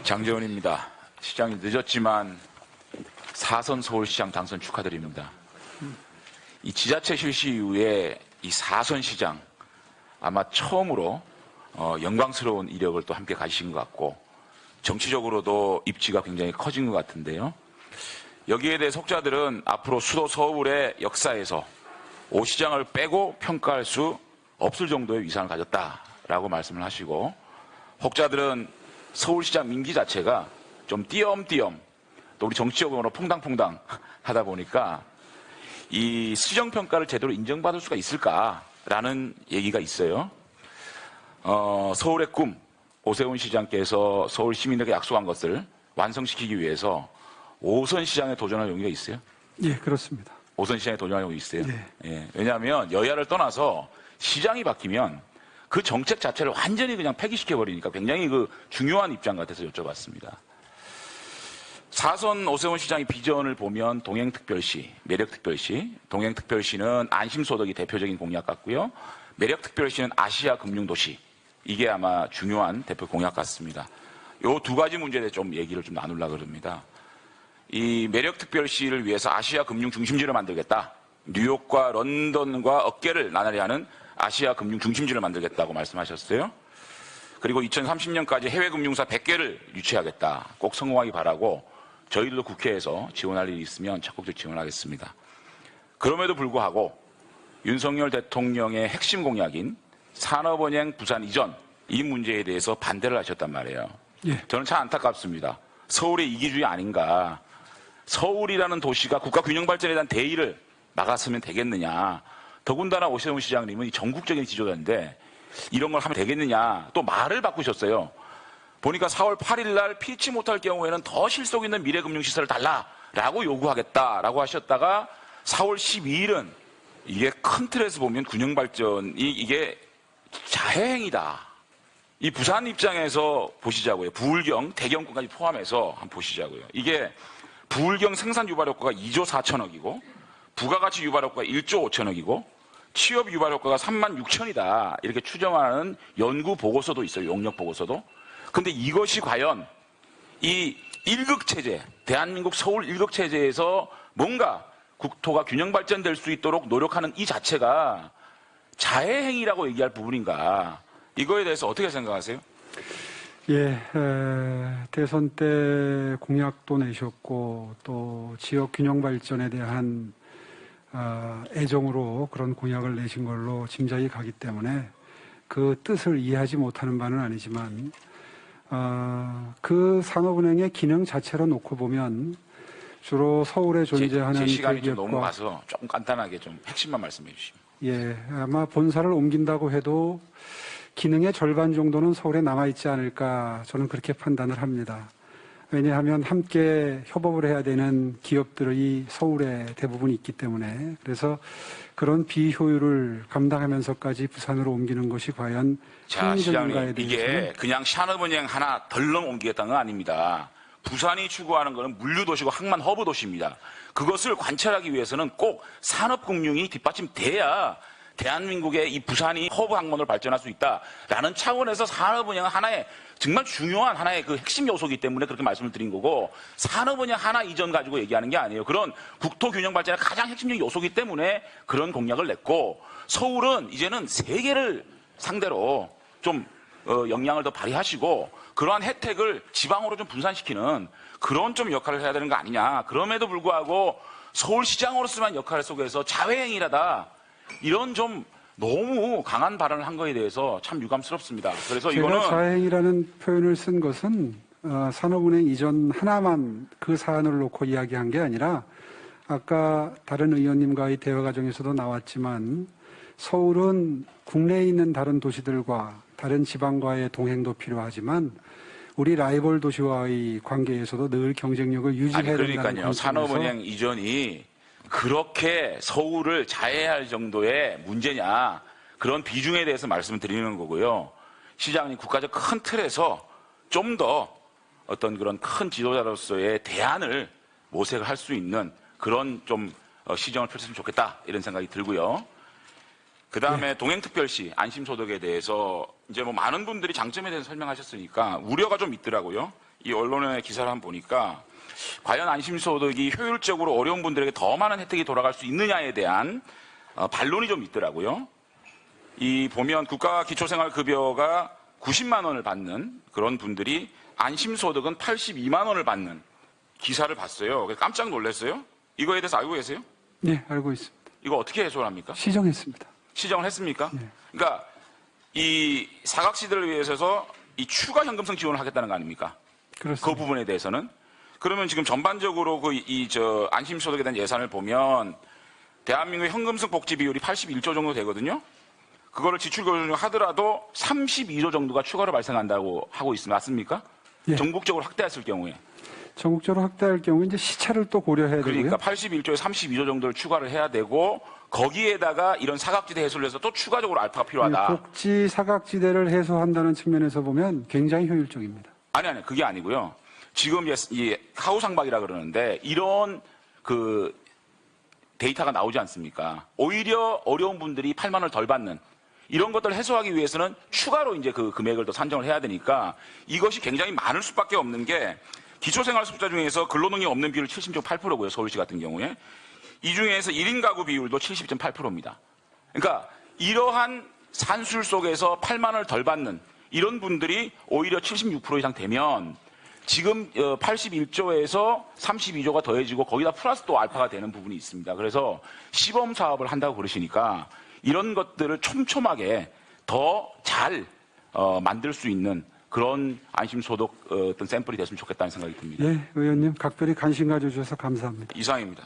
장재원입니다. 시장이 늦었지만 4선 서울시장 당선 축하드립니다. 이 지자체 실시 이후에 이 4선 시장 아마 처음으로 영광스러운 이력을 또 함께 가지신 것 같고 정치적으로도 입지가 굉장히 커진 것 같은데요. 여기에 대해 속자들은 앞으로 수도 서울의 역사에서 오 시장을 빼고 평가할 수 없을 정도의 위상을 가졌다라고 말씀을 하시고, 혹자들은 서울시장 민기 자체가 좀 띄엄띄엄 또 우리 정치적으로 퐁당퐁당 하다 보니까 이 수정평가를 제대로 인정받을 수가 있을까라는 얘기가 있어요. 서울의 꿈, 오세훈 시장께서 서울 시민에게 약속한 것을 완성시키기 위해서 5선 시장에 도전할 용의가 있어요? 예, 그렇습니다. 5선 시장에 도전할 용의 있어요? 네. 예, 왜냐하면 여야를 떠나서 시장이 바뀌면 그 정책 자체를 완전히 그냥 폐기시켜버리니까 굉장히 그 중요한 입장 같아서 여쭤봤습니다. 4선 오세훈 시장의 비전을 보면 동행특별시, 매력특별시, 동행특별시는 안심소득이 대표적인 공약 같고요. 매력특별시는 아시아 금융도시, 이게 아마 중요한 대표 공약 같습니다. 요 두 가지 문제에 대해 좀 얘기를 좀 나누려고 합니다. 이 매력특별시를 위해서 아시아 금융 중심지를 만들겠다. 뉴욕과 런던과 어깨를 나란히 하는 아시아 금융 중심지를 만들겠다고 말씀하셨어요. 그리고 2030년까지 해외 금융사 100개를 유치하겠다. 꼭 성공하기 바라고 저희들도 국회에서 지원할 일이 있으면 적극적으로 지원하겠습니다. 그럼에도 불구하고 윤석열 대통령의 핵심 공약인 산업은행 부산 이전, 이 문제에 대해서 반대를 하셨단 말이에요. 예. 저는 참 안타깝습니다. 서울의 이기주의 아닌가. 서울이라는 도시가 국가 균형 발전에 대한 대의를 막았으면 되겠느냐. 더군다나 오세훈 시장님은 전국적인 지도자인데 이런 걸 하면 되겠느냐. 또 말을 바꾸셨어요. 보니까 4월 8일 날 피치 못할 경우에는 더 실속 있는 미래금융시설을 달라라고 요구하겠다라고 하셨다가 4월 12일은 이게 큰 틀에서 보면 균형발전이 이게 자해행위다. 이 부산 입장에서 보시자고요. 부울경, 대경권까지 포함해서 한번 보시자고요. 이게 부울경 생산 유발 효과가 2조 4천억이고 부가가치 유발 효과가 1조 5천억이고 취업 유발 효과가 3만 6천이다. 이렇게 추정하는 연구 보고서도 있어요. 용역 보고서도. 근데 이것이 과연 이 1극 체제, 대한민국 서울 1극 체제에서 뭔가 국토가 균형 발전될 수 있도록 노력하는 이 자체가 자해행위라고 얘기할 부분인가? 이거에 대해서 어떻게 생각하세요? 예, 대선 때 공약도 내셨고 또 지역 균형 발전에 대한 애정으로 그런 공약을 내신 걸로 짐작이 가기 때문에 그 뜻을 이해하지 못하는 바는 아니지만 그 산업은행의 기능 자체로 놓고 보면 주로 서울에 존재하는 제 시간이 좀 대기업과 너무 가서 조금 간단하게 좀 핵심만 말씀해 주시면. 예, 아마 본사를 옮긴다고 해도 기능의 절반 정도는 서울에 남아있지 않을까 저는 그렇게 판단을 합니다. 왜냐하면 함께 협업을 해야 되는 기업들이 서울에 대부분 있기 때문에 그래서 그런 비효율을 감당하면서까지 부산으로 옮기는 것이 과연 자, 합리적인가에 시장님, 대해서는 이게 그냥 산업은행 하나 덜렁 옮기겠다는 건 아닙니다. 부산이 추구하는 것은 물류도시고 항만 허브 도시입니다. 그것을 관찰하기 위해서는 꼭 산업금융이 뒷받침돼야 대한민국의 이 부산이 허브 항만으로 발전할 수 있다라는 차원에서 산업은행은 하나의 정말 중요한 하나의 그 핵심 요소이기 때문에 그렇게 말씀을 드린 거고, 산업은행 하나 이전 가지고 얘기하는 게 아니에요. 그런 국토 균형 발전의 가장 핵심적인 요소이기 때문에 그런 공약을 냈고, 서울은 이제는 세계를 상대로 좀 역량을 더 발휘하시고 그러한 혜택을 지방으로 좀 분산시키는 그런 좀 역할을 해야 되는 거 아니냐. 그럼에도 불구하고 서울시장으로서만 역할 속에서 자해행위라다. 이런 좀 너무 강한 발언을 한 거에 대해서 참 유감스럽습니다. 그래서 제가 이거는 자해행위라는 표현을 쓴 것은 산업은행 이전 하나만 그 사안을 놓고 이야기한 게 아니라 아까 다른 의원님과의 대화 과정에서도 나왔지만 서울은 국내에 있는 다른 도시들과 다른 지방과의 동행도 필요하지만 우리 라이벌 도시와의 관계에서도 늘 경쟁력을 유지해야 된다는 그러니까요. 산업은행 이전이 그렇게 서울을 자해할 정도의 문제냐, 그런 비중에 대해서 말씀을 드리는 거고요. 시장님, 국가적 큰 틀에서 좀 더 어떤 그런 큰 지도자로서의 대안을 모색을 할 수 있는 그런 좀 시정을 펼쳤으면 좋겠다, 이런 생각이 들고요. 그 다음에 동행특별시 안심소득에 대해서 이제 뭐 많은 분들이 장점에 대해서 설명하셨으니까 우려가 좀 있더라고요. 이 언론의 기사를 한번 보니까 과연 안심소득이 효율적으로 어려운 분들에게 더 많은 혜택이 돌아갈 수 있느냐에 대한 반론이 좀 있더라고요. 이 보면 국가기초생활급여가 90만 원을 받는 그런 분들이 안심소득은 82만 원을 받는 기사를 봤어요. 그래서 깜짝 놀랐어요. 이거에 대해서 알고 계세요? 네, 알고 있습니다. 이거 어떻게 해소를 합니까? 시정했습니다. 시정을 했습니까? 네. 그러니까 이 사각지대를 위해서 이 추가 현금성 지원을 하겠다는 거 아닙니까? 그렇습니다. 그 부분에 대해서는 그러면 지금 전반적으로 안심소득에 대한 예산을 보면 대한민국의 현금성 복지 비율이 81조 정도 되거든요. 그거를 지출 기준으로 하더라도 32조 정도가 추가로 발생한다고 하고 있습니다. 맞습니까? 예. 전국적으로 확대했을 경우에. 전국적으로 확대할 경우 이제 시차를 또 고려해야 그러니까 되고요. 81조에 32조 정도를 추가를 해야 되고 거기에다가 이런 사각지대 해소를 해서 또 추가적으로 알파가 필요하다. 복지 사각지대를 해소한다는 측면에서 보면 굉장히 효율적입니다. 아니 그게 아니고요. 지금 이 하우상박이라 그러는데 이런 그 데이터가 나오지 않습니까? 오히려 어려운 분들이 8만 원을 덜 받는 이런 것들을 해소하기 위해서는 추가로 이제 그 금액을 더 산정을 해야 되니까 이것이 굉장히 많을 수밖에 없는 게 기초생활수급자 중에서 근로능력 없는 비율 70.8%고요. 서울시 같은 경우에. 이 중에서 1인 가구 비율도 70.8%입니다. 그러니까 이러한 산술 속에서 8만 원을 덜 받는 이런 분들이 오히려 76% 이상 되면 지금 81조에서 32조가 더해지고 거기다 플러스 또 알파가 되는 부분이 있습니다. 그래서 시범 사업을 한다고 그러시니까 이런 것들을 촘촘하게 더 잘 만들 수 있는 그런 안심소득 어떤 샘플이 됐으면 좋겠다는 생각이 듭니다. 예, 의원님 각별히 관심 가져주셔서 감사합니다. 이상입니다.